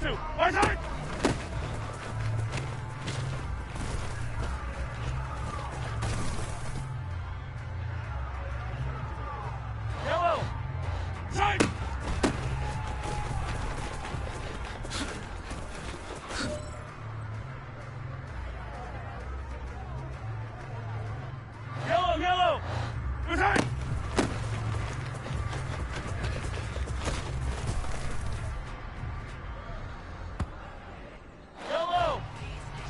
these two. Right side. Yellow. Side. Yellow, yellow. Good side. Yellow.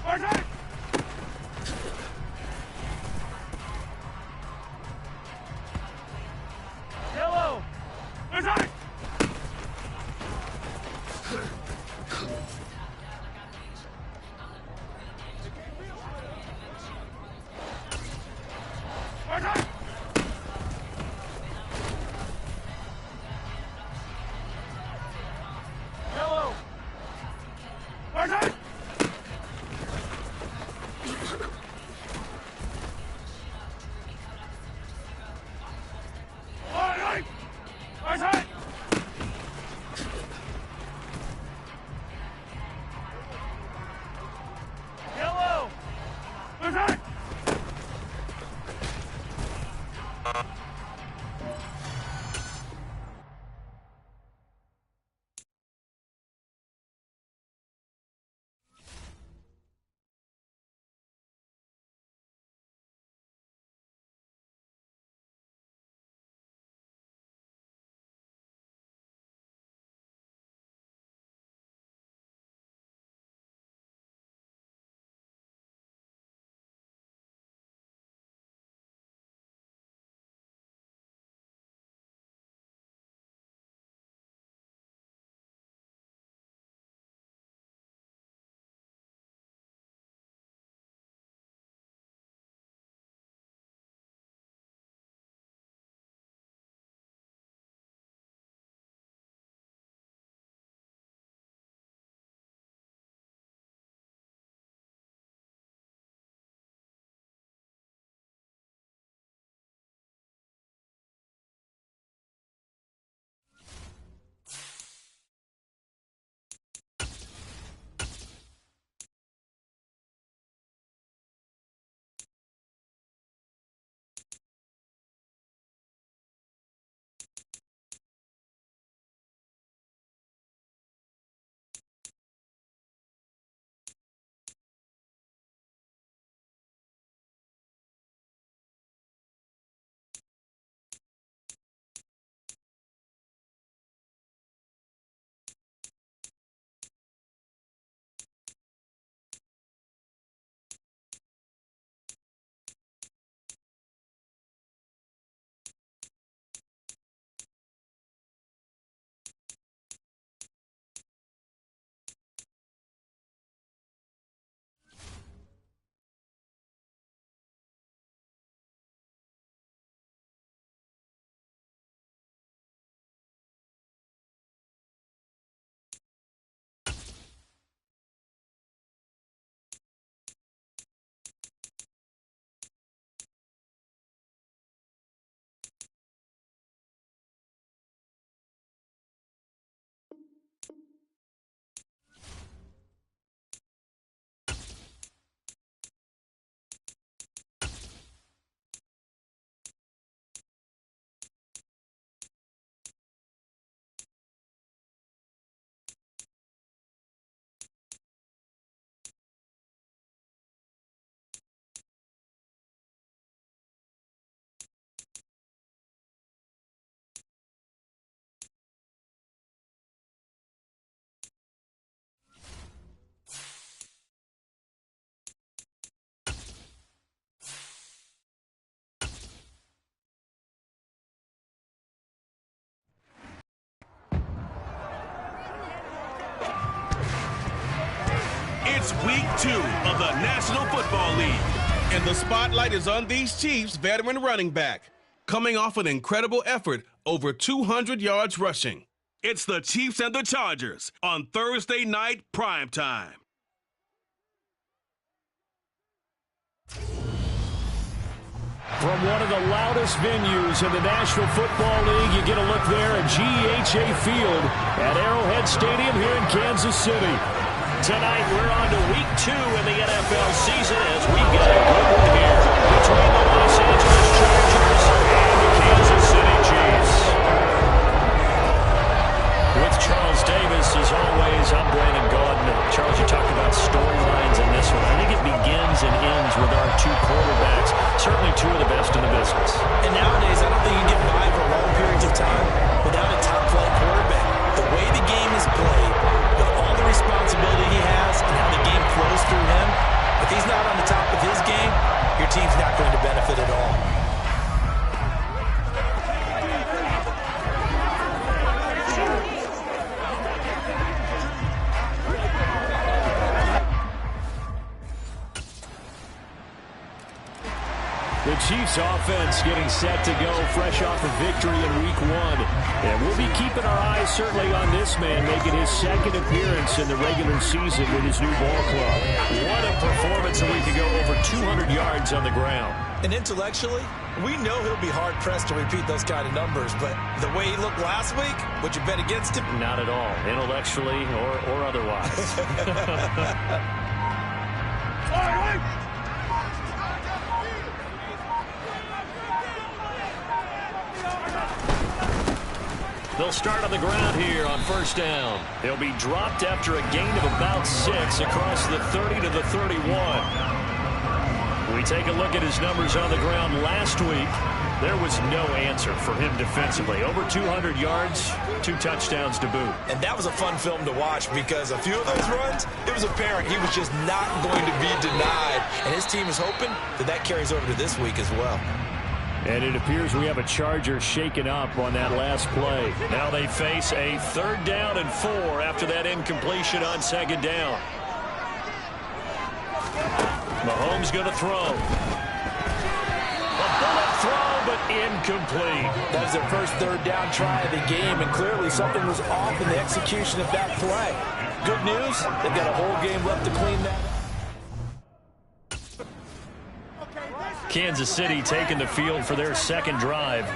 Right side. Yellow. Good side. Right side. Yellow. Right side. Right, right. Right side. Yellow. Good side. It's week 2 of the National Football League, and the spotlight is on these Chiefs veteran running back, coming off an incredible effort, over 200 yards rushing. It's the Chiefs and the Chargers on Thursday night primetime. From one of the loudest venues in the National Football League, you get a look there at GEHA Field at Arrowhead Stadium here in Kansas City. Tonight, we're on to week 2 in the NFL season as we've got a good one here between the Los Angeles Chargers and the Kansas City Chiefs. With Charles Davis, as always, I'm Brandon Gaudin. Charles, you talked about storylines in this one. I think it begins and ends with our 2 quarterbacks, certainly 2 of the best in the business. And nowadays, I don't think you can get by for long periods of time without a top-flight quarterback. The way the game is played, with all the responsibility he has and how the game flows through him, if he's not on the top of his game, your team's not going to benefit at all. The Chiefs offense getting set to go fresh off a victory in week 1. And we'll be keeping our eyes certainly on this man making his second appearance in the regular season with his new ball club. What a performance a week ago, over 200 yards on the ground. And intellectually, we know he'll be hard-pressed to repeat those kind of numbers, but the way he looked last week, would you bet against him? Not at all, intellectually or otherwise. They'll start on the ground here on first down. They'll be dropped after a gain of about 6 across the 30 to the 31. We take a look at his numbers on the ground last week. There was no answer for him defensively. Over 200 yards, 2 touchdowns to boot. And that was a fun film to watch because a few of those runs, it was apparent he was just not going to be denied. And his team is hoping that that carries over to this week as well. And it appears we have a Charger shaken up on that last play. Now they face a 3rd down and 4 after that incompletion on 2nd down. Mahomes going to throw. A bullet throw, but incomplete. That was their first 3rd down try of the game, and clearly something was off in the execution of that play. Good news, they've got a whole game left to clean that up. Kansas City taking the field for their 2nd drive.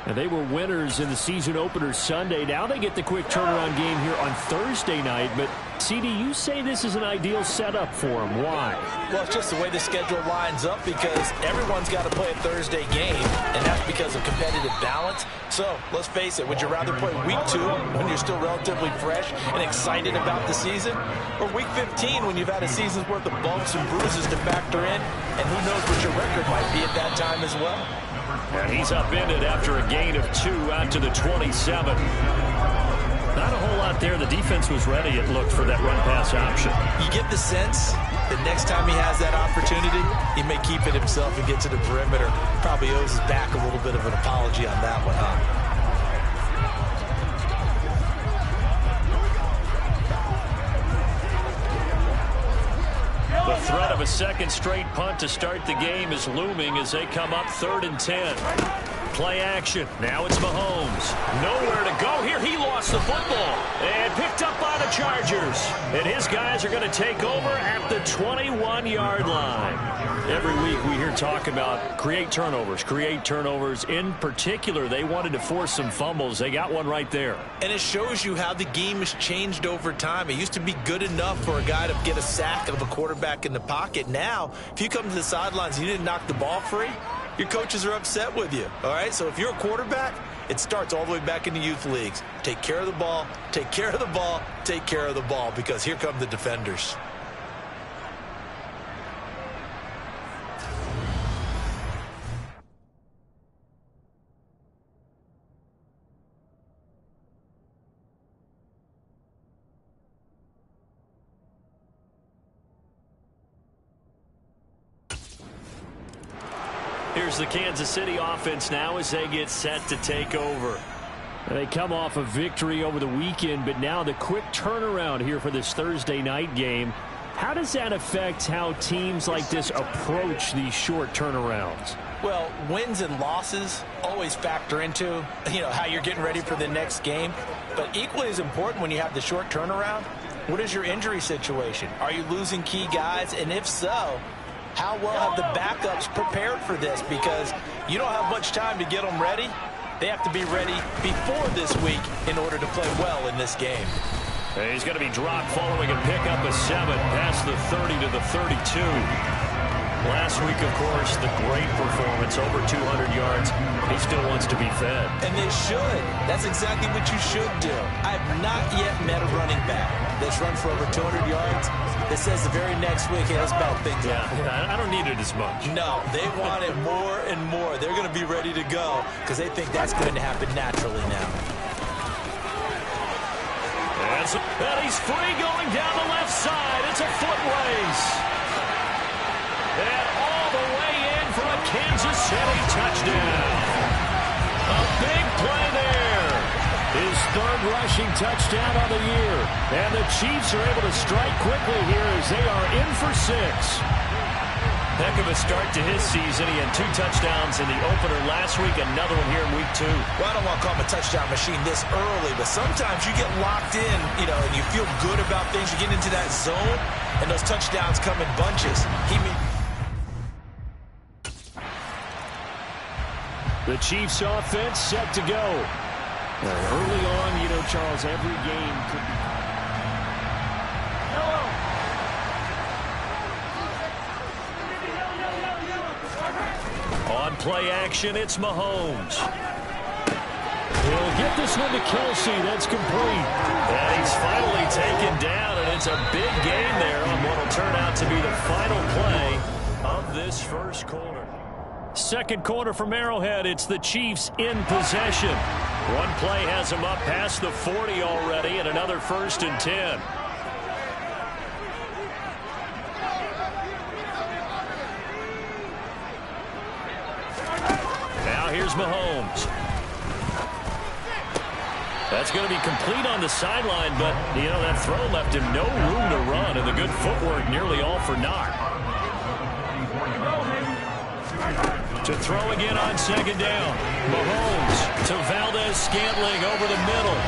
And they were winners in the season opener Sunday. Now they get the quick turnaround game here on Thursday night. But, CD, you say this is an ideal setup for them. Why? Well, it's just the way the schedule lines up because everyone's got to play a Thursday game, and that's because of competitive balance. So, let's face it, would you rather play week 2 when you're still relatively fresh and excited about the season, or week 15 when you've had a season's worth of bumps and bruises to factor in, and who knows what your record might be at that time as well? And he's upended after a gain of 2 out to the 27. Not a whole lot there. The defense was ready, it looked, for that run-pass option. You get the sense that next time he has that opportunity, he may keep it himself and get to the perimeter. Probably owes his back a little bit of an apology on that one, huh? The threat of a second straight punt to start the game is looming as they come up 3rd and 10. Play action. Now it's Mahomes. Nowhere to go here. He lost the football and picked up by the Chargers. And his guys are going to take over at the 21-yard line. Every week we hear talk about create turnovers. In particular, they wanted to force some fumbles. They got one right there. And it shows you how the game has changed over time. It used to be good enough for a guy to get a sack of a quarterback in the pocket. Now, if you come to the sidelines and you didn't knock the ball free, your coaches are upset with you, all right? So if you're a quarterback, it starts all the way back in the youth leagues. Take care of the ball, take care of the ball, take care of the ball, because here come the defenders. Here's the Kansas City offense now as they get set to take over. They come off a victory over the weekend, but now the quick turnaround here for this Thursday night game. How does that affect how teams like this approach these short turnarounds? Well, wins and losses always factor into, how you're getting ready for the next game. But equally as important when you have the short turnaround, what is your injury situation? Are you losing key guys? And if so, how well have the backups prepared for this? Because you don't have much time to get them ready. They have to be ready before this week in order to play well in this game. He's going to be dropped following a pickup of 7 past the 30 to the 32. Last week, of course, the great performance, over 200 yards. He still wants to be fed. And they should. That's exactly what you should do. I have not yet met a running back that's run for over 200 yards that says the very next week, hey, let's bad things up. Yeah, I don't need it as much. No, they want it more and more. They're going to be ready to go because they think that's going to happen naturally now. And he's free going down the left side. It's a foot race. And all the way in for a Kansas City touchdown. A big play there. His 3rd rushing touchdown of the year. And the Chiefs are able to strike quickly here as they are in for 6. Heck of a start to his season. He had 2 touchdowns in the opener last week, another one here in week 2. Well, I don't want to call him a touchdown machine this early, but sometimes you get locked in, and you feel good about things. You get into that zone, and those touchdowns come in bunches. The Chiefs offense set to go. Early on, Charles, every game could be... On play action, it's Mahomes. He'll get this one to Kelsey. That's complete. And he's finally taken down, and it's a big gain there on what will turn out to be the final play of this first quarter. Second quarter from Arrowhead. It's the Chiefs in possession. One play has them up past the 40 already, and another 1st and 10. Now here's Mahomes. That's going to be complete on the sideline, but, that throw left him no room to run, and the good footwork nearly all for naught. To throw again on 2nd down. Mahomes to Valdez-Scantling over the middle.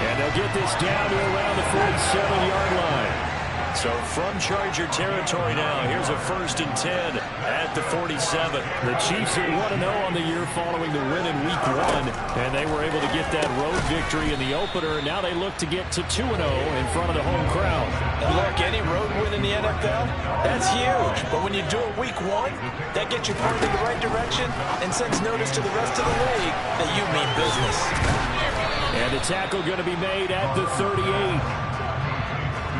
And they'll get this down to around the 47-yard line. So from Charger territory now, here's a 1st and 10 at the 47. The Chiefs are 1-0 on the year following the win in week 1, and they were able to get that road victory in the opener. Now they look to get to 2-0 in front of the home crowd. And look, any road win in the NFL, that's huge. But when you do it week 1, that gets you pointed in the right direction and sends notice to the rest of the league that you mean business. And the tackle going to be made at the 38.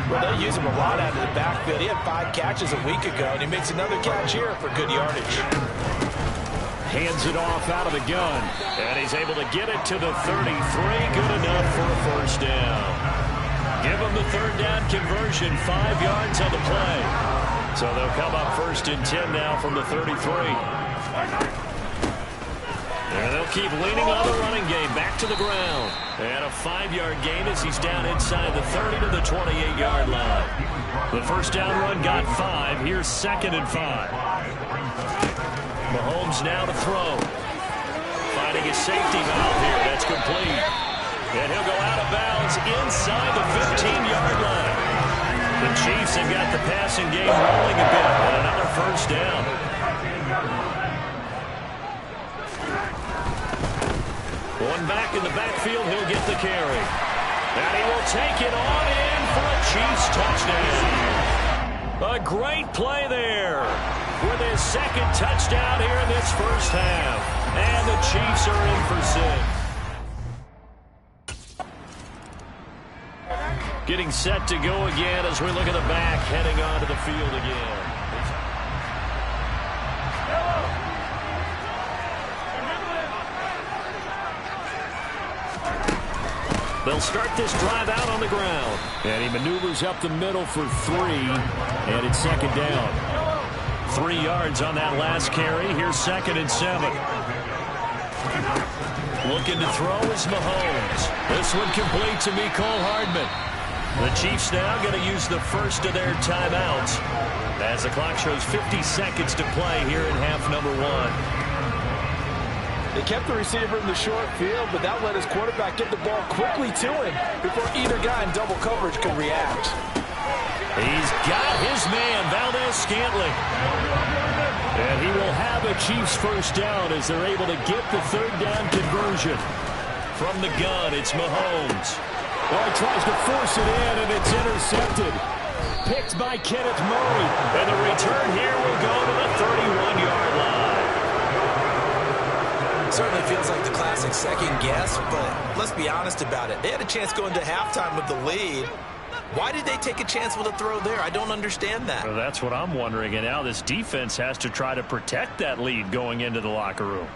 Well, they use him a lot out of the backfield. He had 5 catches a week ago, and he makes another catch here for good yardage. Hands it off out of the gun, and he's able to get it to the 33. Good enough for a 1st down. Give him the 3rd down conversion, 5 yards on the play. So they'll come up 1st and 10 now from the 33. And they'll keep leaning on the running game back to the ground. And a 5-yard gain as he's down inside the 30 to the 28-yard line. The 1st down run got 5. Here's 2nd and 5. Mahomes now to throw. Finding his safety valve here. That's complete. And he'll go out of bounds inside the 15-yard line. The Chiefs have got the passing game rolling a bit. And another 1st down. One back in the backfield, he'll get the carry. And he will take it on in for a Chiefs touchdown. A great play there with his 2nd touchdown here in this first half. And the Chiefs are in for 6. Getting set to go again as we look at the back, heading onto the field again. They'll start this drive out on the ground. And he maneuvers up the middle for 3. And it's 2nd down. 3 yards on that last carry. Here's 2nd and 7. Looking to throw is Mahomes. This one complete to Mecole Hardman. The Chiefs now going to use the first of their timeouts as the clock shows 50 seconds to play here in half number 1. They kept the receiver in the short field, but that let his quarterback get the ball quickly to him before either guy in double coverage could react. He's got his man, Valdez-Scantling. And he will have a Chiefs first down as they're able to get the third down conversion. From the gun, it's Mahomes. Well, he tries to force it in, and it's intercepted. Picked by Kenneth Murray. And the return here will go to the 31-yard line. Certainly feels like the classic second guess, but let's be honest about it. They had a chance going to halftime with the lead. Why did they take a chance with a throw there? I don't understand that. Well, that's what I'm wondering. And now this defense has to try to protect that lead going into the locker room.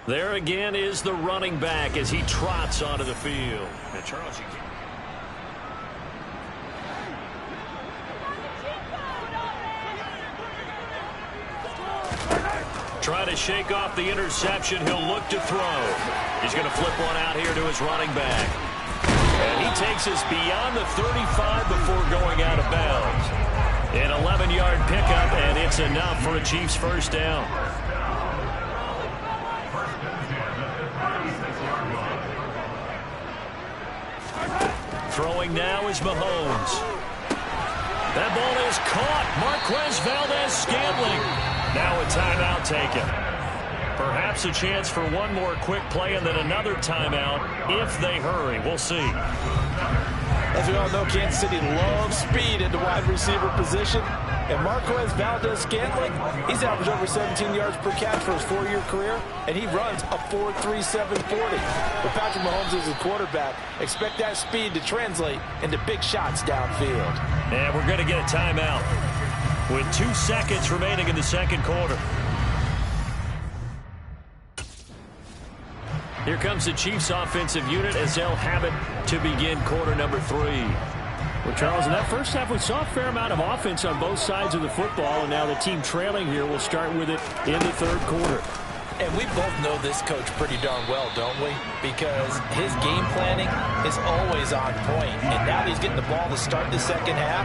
There again is the running back as he trots onto the field. And Charles, you can't... Trying to shake off the interception. He'll look to throw. He's going to flip one out here to his running back. And he takes us beyond the 35 before going out of bounds. An 11-yard pickup, and it's enough for a Chiefs first down. Throwing now is Mahomes. That ball is caught. Marquez Valdez-Scantling. Now a timeout taken. Perhaps a chance for one more quick play and then another timeout if they hurry. We'll see. As we all know, Kansas City loves speed at the wide receiver position. And Marquez Valdez-Scantling, he's averaged over 17 yards per catch for his 4-year career, and he runs a 4.37 40. With Patrick Mahomes as his quarterback, expect that speed to translate into big shots downfield. And we're going to get a timeout with 2 seconds remaining in the second quarter. Here comes the Chiefs offensive unit as they'll have it to begin quarter number 3. Well, Charles, in that first half, we saw a fair amount of offense on both sides of the football, and now the team trailing here will start with it in the third quarter. And we both know this coach pretty darn well, don't we? Because his game planning is always on point. And now he's getting the ball to start the second half.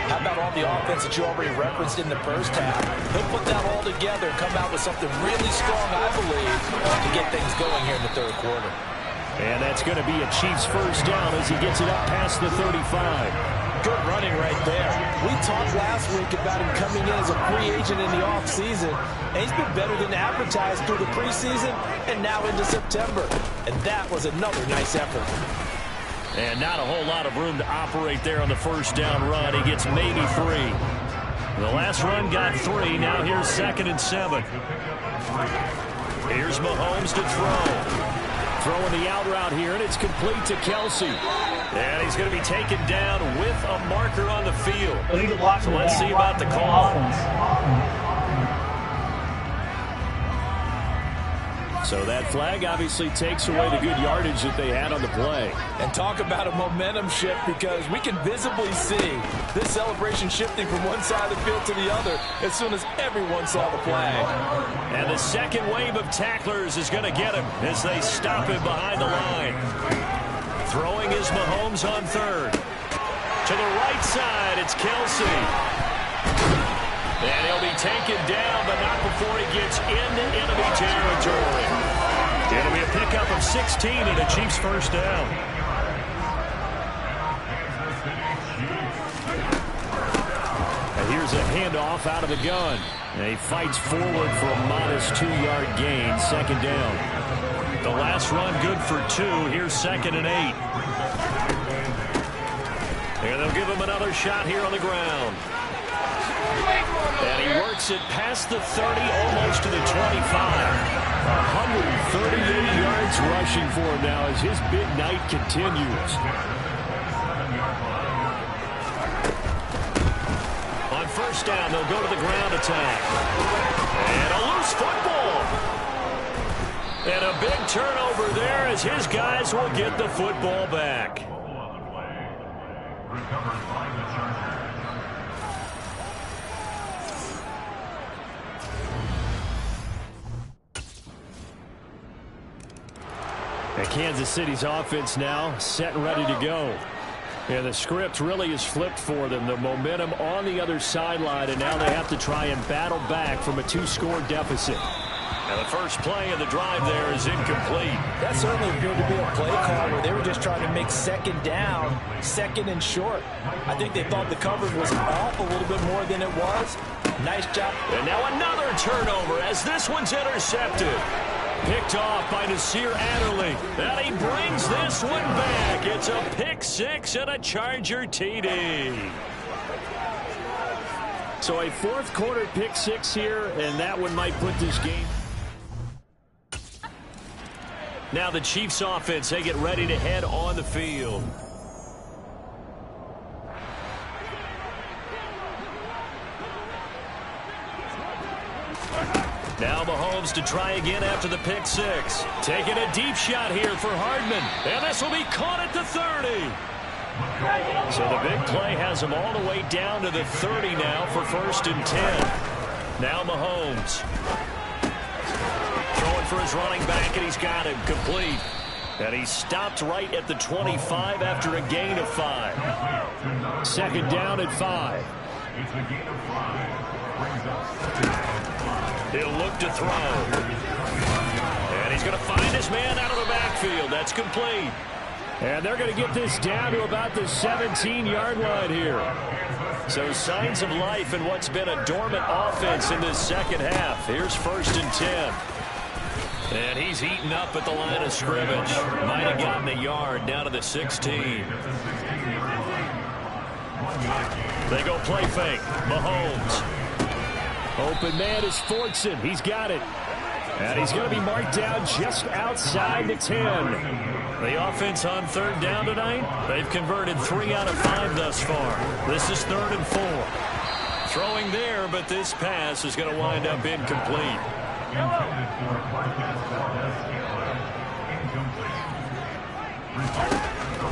How about all the offense that you already referenced in the first half? He'll put that all together and come out with something really strong, I believe, to get things going here in the third quarter. And that's going to be a Chiefs first down as he gets it up past the 35. Good running right there. We talked last week about him coming in as a free agent in the offseason, and he's been better than advertised through the preseason and now into September. And that was another nice effort. And not a whole lot of room to operate there on the first down run. He gets maybe 3. The last run got 3. Now here's 2nd and 7. Here's Mahomes to throw. Throwing the out route here, and it's complete to Kelsey. And he's going to be taken down with a marker on the field. So let's see about the call. So that flag obviously takes away the good yardage that they had on the play. And talk about a momentum shift, because we can visibly see this celebration shifting from one side of the field to the other as soon as everyone saw the flag. And the second wave of tacklers is going to get him as they stop him behind the line. Throwing is Mahomes on third. To the right side, it's Kelsey. And he'll be taken down, but not before he gets into enemy territory. It'll be a pickup of 16 and a Chiefs first down. And here's a handoff out of the gun. And he fights forward for a modest 2-yard gain, 2nd down. The last run good for 2. Here's 2nd and 8. And they'll give him another shot here on the ground. And he works it past the 30, almost to the 25. 138 yards rushing for him now as his big night continues. On first down, they'll go to the ground attack. And a loose football. And a big turnover there as his guys will get the football back. And Kansas City's offense now set and ready to go. And the script really is flipped for them. The momentum on the other sideline, and now they have to try and battle back from a 2-score deficit. And the first play of the drive there is incomplete. That certainly appeared to be a play call where they were just trying to make second down, second and short. I think they thought the coverage was off a little bit more than it was. Nice job. And now another turnover as this one's intercepted. Picked off by Nasir Adderley. And he brings this one back. It's a pick six and a Charger TD. So a fourth quarter pick six here, and that one might put this game. Now the Chiefs offense, they get ready to head on the field. Now Mahomes to try again after the pick six. Taking a deep shot here for Hardman. And this will be caught at the 30. So the big play has him all the way down to the 30 now for 1st and 10. Now Mahomes. Throwing for his running back, and he's got him complete. And he stopped right at the 25 after a gain of 5. 2nd down at 5. It's a gain of 5. Brings up. He'll look to throw. And he's going to find his man out of the backfield. That's complete. And they're going to get this down to about the 17-yard line here. So signs of life in what's been a dormant offense in this second half. Here's 1st and 10. And he's eaten up at the line of scrimmage. Might have gotten a yard down to the 16. They go play fake. Mahomes. Open man is Fortson. He's got it. And he's going to be marked down just outside the 10. The offense on 3rd down tonight, they've converted 3 out of 5 thus far. This is 3rd and 4. Throwing there, but this pass is going to wind up incomplete.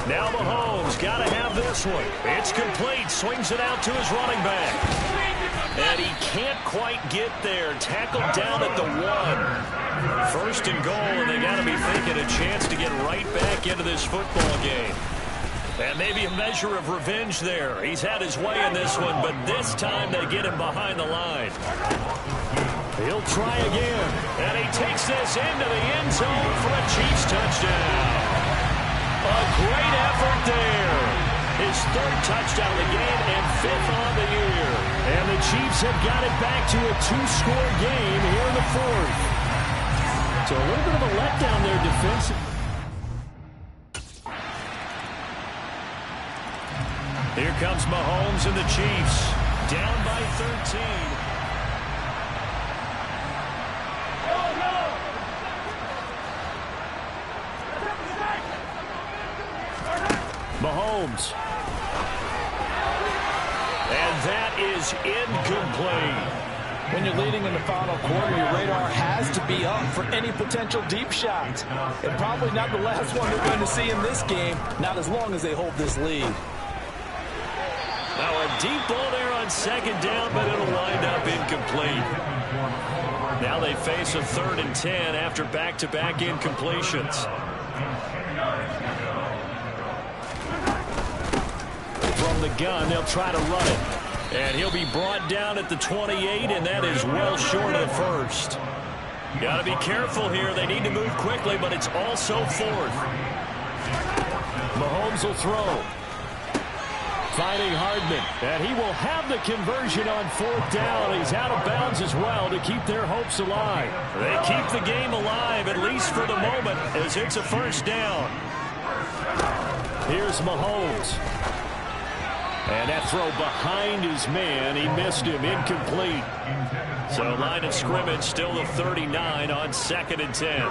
Now Mahomes got to have this one. It's complete. Swings it out to his running back. And he can't quite get there. Tackled down at the 1. 1st and goal, and they got to be thinking a chance to get right back into this football game. And maybe a measure of revenge there. He's had his way in this one, but this time they get him behind the line. He'll try again. And he takes this into the end zone for a Chiefs touchdown. A great effort there. His 3rd touchdown of the game and 5th on the year. And the Chiefs have got it back to a 2-score game here in the 4th. So a little bit of a letdown there defensively. Here comes Mahomes and the Chiefs. Down by 13. Mahomes. And that is incomplete. When you're leading in the final quarter, your radar has to be up for any potential deep shots. And probably not the last one they're going to see in this game, not as long as they hold this lead. Now a deep ball there on 2nd down, but it'll wind up incomplete. Now they face a 3rd and 10 after back-to-back incompletions. From the gun, they'll try to run it. And he'll be brought down at the 28, and that is well short of the 1st. Got to be careful here. They need to move quickly, but it's also 4th. Mahomes will throw. Finding Hardman. And he will have the conversion on 4th down. He's out of bounds as well to keep their hopes alive. They keep the game alive, at least for the moment, as it's a 1st down. Here's Mahomes. And that throw behind his man. He missed him. Incomplete. So line of scrimmage still the 39 on 2nd and 10.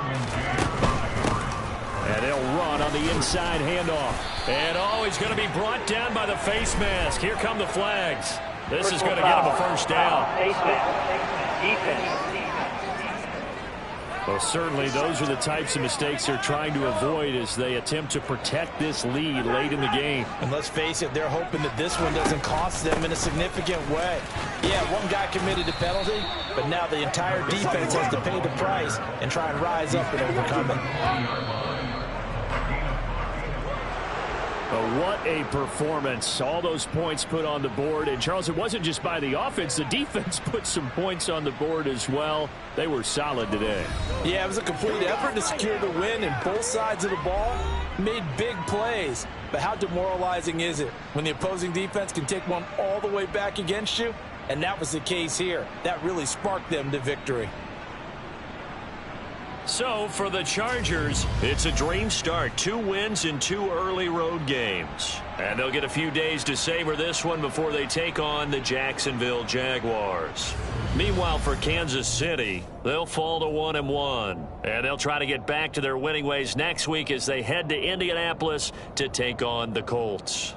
And they'll run on the inside handoff. And he's going to be brought down by the face mask. Here come the flags. This is going to get him a 1st down. Face mask. Defense. Well, certainly those are the types of mistakes they're trying to avoid as they attempt to protect this lead late in the game. And let's face it, they're hoping that this one doesn't cost them in a significant way. Yeah, one guy committed a penalty, but now the entire defense has to pay the price and try and rise up and overcome it. What a performance. All those points put on the board. And, Charles, it wasn't just by the offense. The defense put some points on the board as well. They were solid today. Yeah, it was a complete effort to secure the win, and both sides of the ball made big plays. But how demoralizing is it when the opposing defense can take one all the way back against you? And that was the case here. That really sparked them to victory. So, for the Chargers, it's a dream start. 2 wins in 2 early road games. And they'll get a few days to savor this one before they take on the Jacksonville Jaguars. Meanwhile, for Kansas City, they'll fall to 1-1. And they'll try to get back to their winning ways next week as they head to Indianapolis to take on the Colts.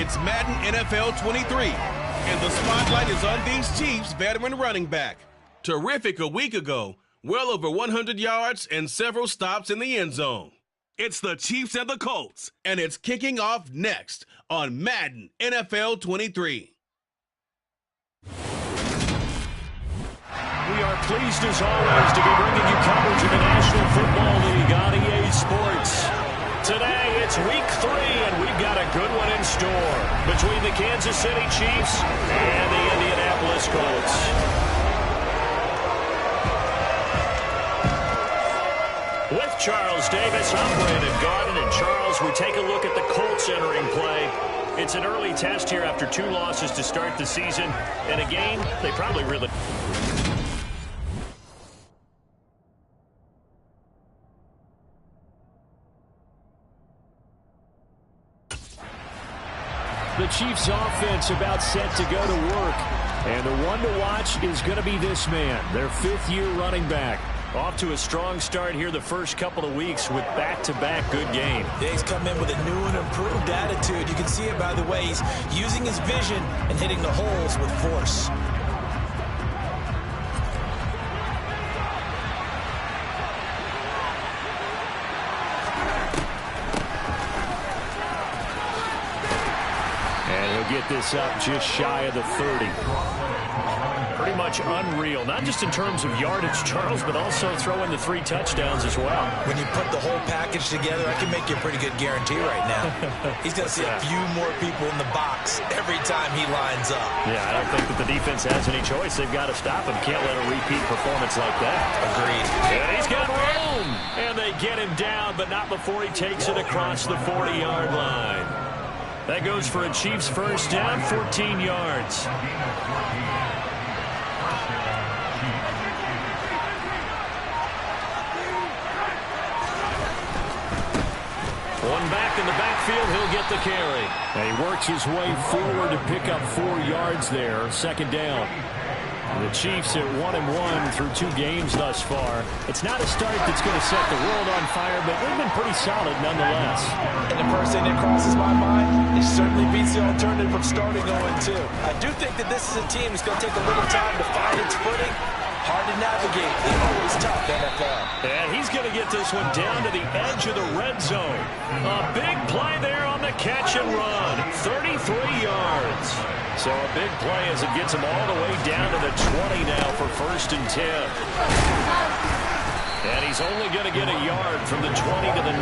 It's Madden NFL 23, and the spotlight is on these Chiefs veteran running back. Terrific a week ago, well over 100 yards and several stops in the end zone. It's the Chiefs and the Colts, and it's kicking off next on Madden NFL 23. We are pleased as always to be bringing you coverage of the National Football League on EA Sports. Today, it's week 3, and we've got a good one in store between the Kansas City Chiefs and the Indianapolis Colts. With Charles Davis, I'm Brandon Garden, and Charles, we take a look at the Colts entering play. It's an early test here after 2 losses to start the season, and a game they probably really... The Chiefs offense about set to go to work. And the one to watch is going to be this man, their 5th-year running back. Off to a strong start here the first couple of weeks with back-to-back good games. Yeah, he's come in with a new and improved attitude. You can see it by the way he's using his vision and hitting the holes with force. Get this up just shy of the 30. Pretty much unreal, not just in terms of yardage, Charles, but also throwing the 3 touchdowns as well. When you put the whole package together, I can make you a pretty good guarantee right now. He's going to see a few more people in the box every time he lines up. Yeah, I don't think that the defense has any choice. They've got to stop him. Can't let a repeat performance like that. Agreed. And he's got room. And they get him down, but not before he takes it across the 40-yard line. That goes for a Chiefs first down, 14 yards. One back in the backfield, he'll get the carry. And he works his way forward to pick up 4 yards there, second down. The Chiefs at 1-1 through 2 games thus far. It's not a start that's going to set the world on fire, but they've been pretty solid nonetheless. And the first thing that crosses my mind, it certainly beats the alternative of starting 0-2. I do think that this is a team that's going to take a little time to find its footing. Hard to navigate. They're always tough, NFL. And he's going to get this one down to the edge of the red zone. A big play there on the catch and run. 33 yards. So a big play as it gets him all the way down to the 20 now for first and 10. And he's only going to get a yard from the 20 to the 19.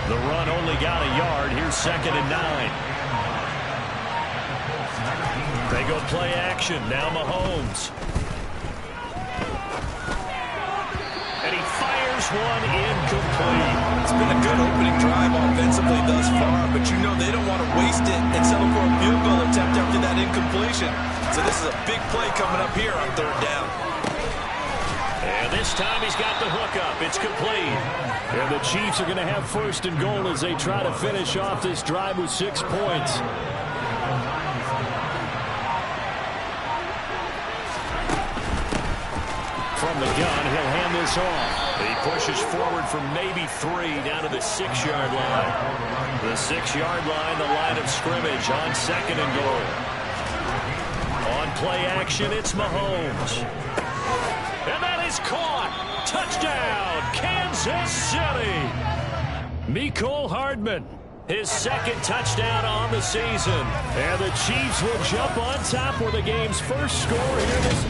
The run only got a yard. Here's second and 9. They go play action. Now Mahomes. And he fires one incomplete. It's been a good opening drive offensively thus far, but you know they don't want to waste it and settle for a field goal attempt after that incompletion. So this is a big play coming up here on 3rd down. And this time he's got the hook up. It's complete. And the Chiefs are going to have first and goal as they try to finish off this drive with 6 points. From the gun, he'll hand this off. He pushes forward from maybe 3 down to the 6-yard line. The 6-yard line, the line of scrimmage on 2nd and goal. On play action, it's Mahomes. And that is caught. Touchdown, Kansas City. Mecole Hardman, his 2nd touchdown on the season. And the Chiefs will jump on top with the game's first score here this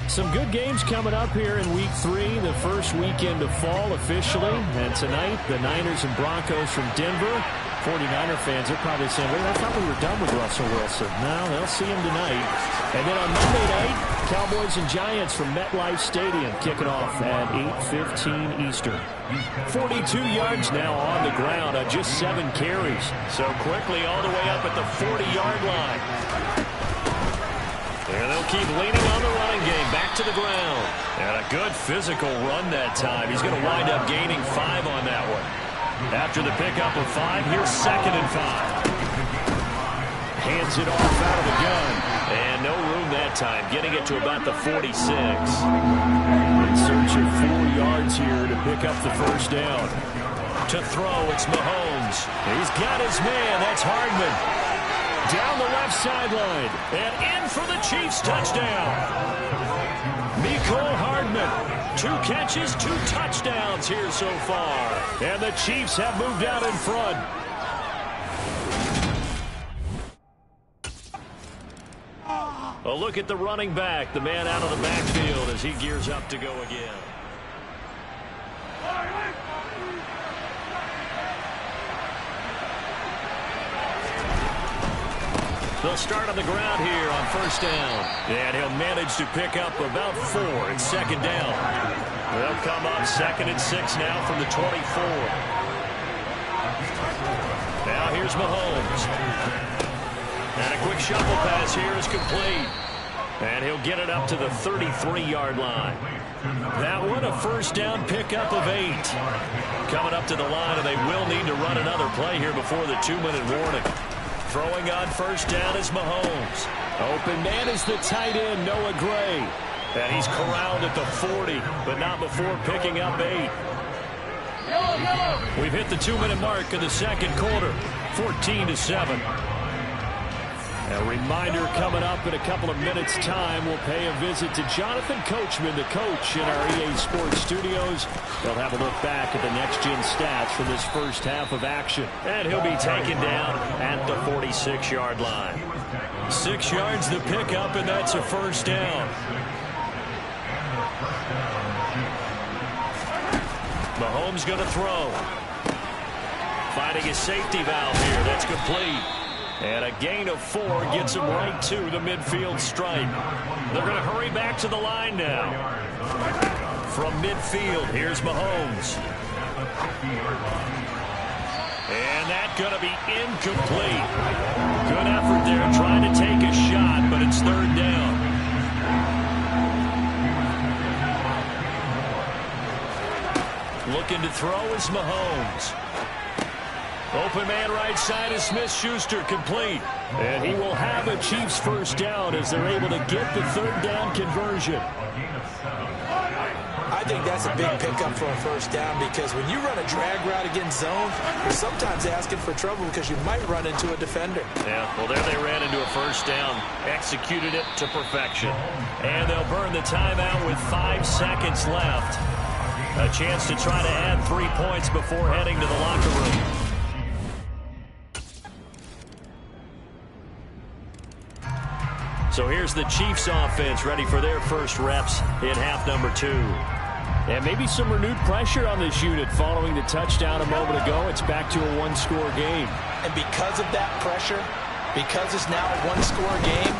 Some good games coming up here in week 3, the first weekend of fall officially. And tonight, the Niners and Broncos from Denver. 49er fans are probably saying, well, I thought we were done with Russell Wilson. No, they'll see him tonight. And then on Monday night, Cowboys and Giants from MetLife Stadium kicking off at 8:15 Eastern. 42 yards now on the ground on just 7 carries. So quickly all the way up at the 40-yard line. And they'll keep leaning on the running game. Back to the ground. And a good physical run that time. He's going to wind up gaining 5 on that one. After the pickup of 5, here's 2nd and 5. Hands it off out of the gun. And no room that that time, getting it to about the 46. In search of 4 yards here to pick up the first down. To throw, it's Mahomes. He's got his man. That's Hardman. Down the left sideline. And in for the Chiefs touchdown. Mecole Hardman. 2 catches, 2 touchdowns here so far. And the Chiefs have moved out in front. A look at the running back, the man out of the backfield as he gears up to go again. They'll start on the ground here on first down. And he'll manage to pick up about 4 in second down. They'll come up 2nd and 6 now from the 24. Now here's Mahomes. And a quick shuffle pass here is complete. And he'll get it up to the 33-yard line. That one a first down pickup of 8. Coming up to the line, and they will need to run another play here before the 2-minute warning. Throwing on first down is Mahomes. Open man is the tight end, Noah Gray. And he's corralled at the 40, but not before picking up 8. We've hit the 2-minute mark of the second quarter, 14-7. A reminder coming up in a couple of minutes' time. We'll pay a visit to Jonathan Coachman, the coach in our EA Sports studios. They'll have a look back at the next-gen stats from this first half of action. And he'll be taken down at the 46-yard line. 6 yards the pickup, and that's a first down. Mahomes going to throw. Finding his safety valve here. That's complete. And a gain of 4 gets him right to the midfield stripe. They're going to hurry back to the line now. From midfield, here's Mahomes. And that's going to be incomplete. Good effort there trying to take a shot, but it's 3rd down. Looking to throw is Mahomes. Open man right side is Smith-Schuster, complete. And he will have a Chiefs first down as they're able to get the 3rd down conversion. I think that's a big pickup for a first down because when you run a drag route against zone, you're sometimes asking for trouble because you might run into a defender. Yeah, well, there they ran into a first down, executed it to perfection. And they'll burn the timeout with 5 seconds left. A chance to try to add 3 points before heading to the locker room. So here's the Chiefs offense ready for their first reps in half number 2. And maybe some renewed pressure on this unit following the touchdown a moment ago. It's back to a 1-score game. And because of that pressure, because it's now a 1-score game,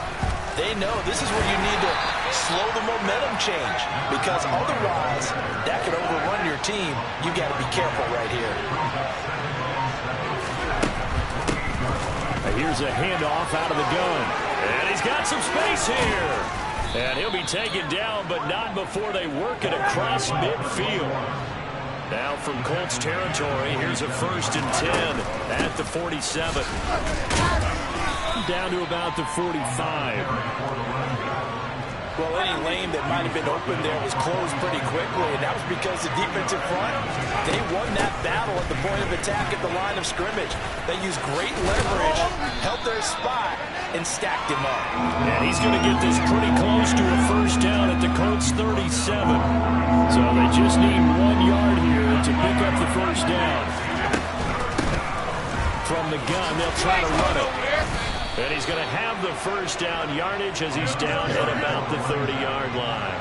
they know this is where you need to slow the momentum change. Because otherwise, that could overrun your team. You got to be careful right here. Here's a handoff out of the gun. And he's got some space here. And he'll be taken down, but not before they work it across midfield. Now from Colts territory, here's a 1st and 10 at the 47. Down to about the 45. Well, any lane that might have been open there was closed pretty quickly, and that was because the defensive front, they won that battle at the point of attack at the line of scrimmage. They used great leverage, held their spot, and stacked him up. And he's going to get this pretty close to a first down at the Colts 37. So they just need 1 yard here to pick up the first down. From the gun, they'll try to run it. And he's going to have the first down yardage as he's down at about the 30-yard line.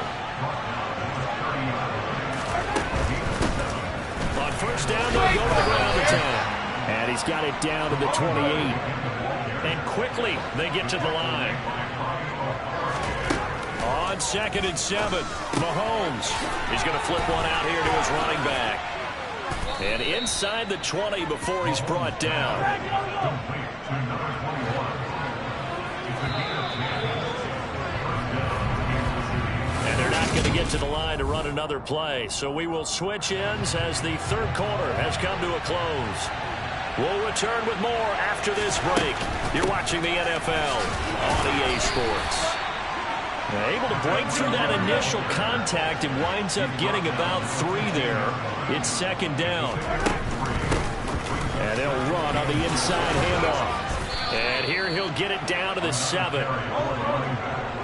On first down, they'll go to the ground attack. And he's got it down to the 28. And quickly, they get to the line. On 2nd and 7, Mahomes. He's going to flip one out here to his running back. And inside the 20 before he's brought down. And they're not going to get to the line to run another play. So we will switch ends as the 3rd quarter has come to a close. We'll return with more after this break. You're watching the NFL on EA Sports. Able to break through that initial contact and winds up getting about 3 there. It's second down. And they'll run on the inside handoff. And here he'll get it down to the 7.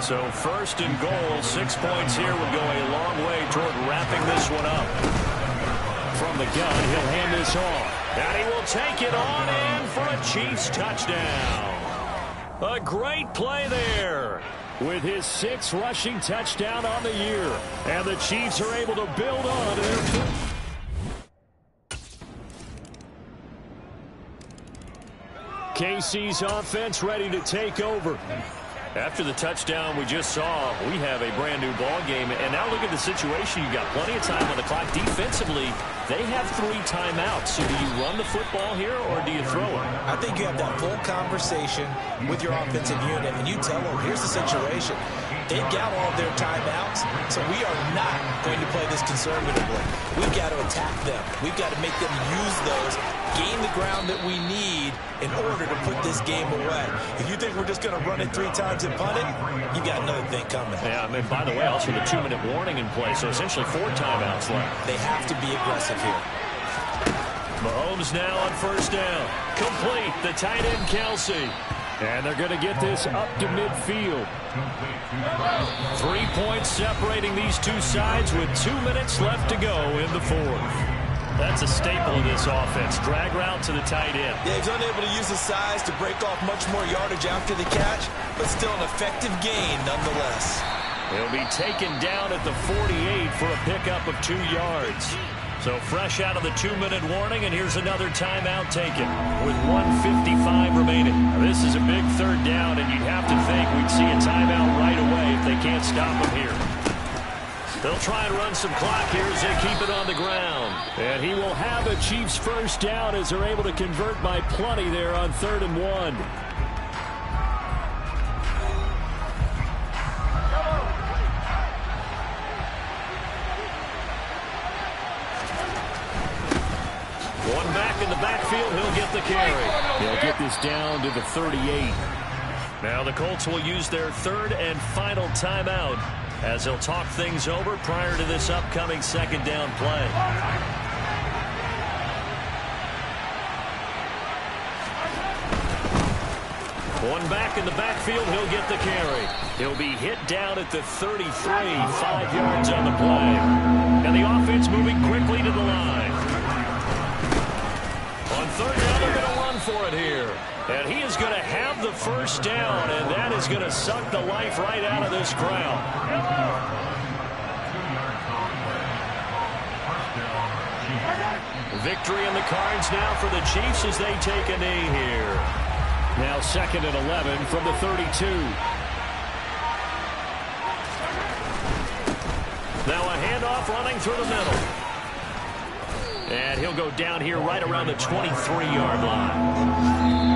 So first and goal, 6 points here would go a long way toward wrapping this one up. From the gun, he'll hand this off. And he will take it on in for a Chiefs touchdown. A great play there. With his 6th rushing touchdown on the year. And the Chiefs are able to build on it. KC's offense ready to take over. After the touchdown we just saw, we have a brand new ball game. And now look at the situation. You've got plenty of time on the clock. Defensively, they have 3 timeouts. So do you run the football here or do you throw it? I think you have that full conversation with your offensive unit, and you tell them, here's the situation. They've got all of their timeouts, so we are not going to play this conservatively. We've got to attack them. We've got to make them use those, gain the ground that we need in order to put this game away. If you think we're just going to run it 3 times and punt it, you got another thing coming. Yeah, I mean, by the way, also the 2-minute warning in play, so essentially 4 timeouts left. They have to be aggressive here. Mahomes now on first down. Complete, the tight end Kelsey. And they're going to get this up to midfield. 3 points separating these two sides with 2 minutes left to go in the 4th. That's a staple of this offense. Drag route to the tight end. Yeah, he's unable to use his size to break off much more yardage after the catch, but still an effective gain nonetheless. He'll be taken down at the 48 for a pickup of 2 yards. So fresh out of the 2-minute warning, and here's another timeout taken with 1:55 remaining. Now, this is a big 3rd down, and you'd have to think we'd see a timeout right away if they can't stop him here. They'll try and run some clock here as they keep it on the ground. And he will have a Chiefs first down as they're able to convert by plenty there on 3rd and 1. One back in the backfield, he'll get the carry. They'll get this down to the 38. Now the Colts will use their 3rd and final timeout as they'll talk things over prior to this upcoming 2nd down play. One back in the backfield, he'll get the carry. He'll be hit down at the 33, 5 yards on the play. And the offense moving quickly to the line. On 3rd down, they're going to run for it here. And he is going to have the first down, and that is going to suck the life right out of this crowd. Victory in the cards now for the Chiefs as they take a knee here. Now 2nd and 11 from the 32. Now a handoff running through the middle. And he'll go down here right around the 23-yard line.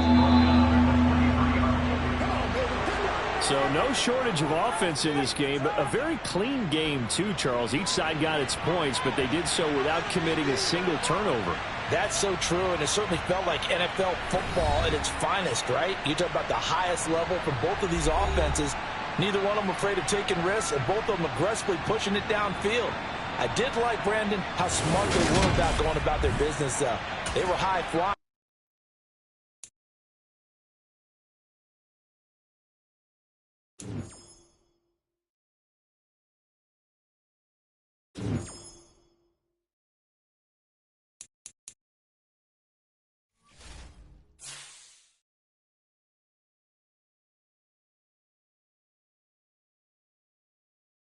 So no shortage of offense in this game, but a very clean game too, Charles. Each side got its points, but they did so without committing a single turnover. That's so true, and it certainly felt like NFL football at its finest, right? You talk about the highest level for both of these offenses. Neither one of them afraid of taking risks, and both of them aggressively pushing it downfield. I did like, Brandon, how smart they were about going about their business. They were high flying.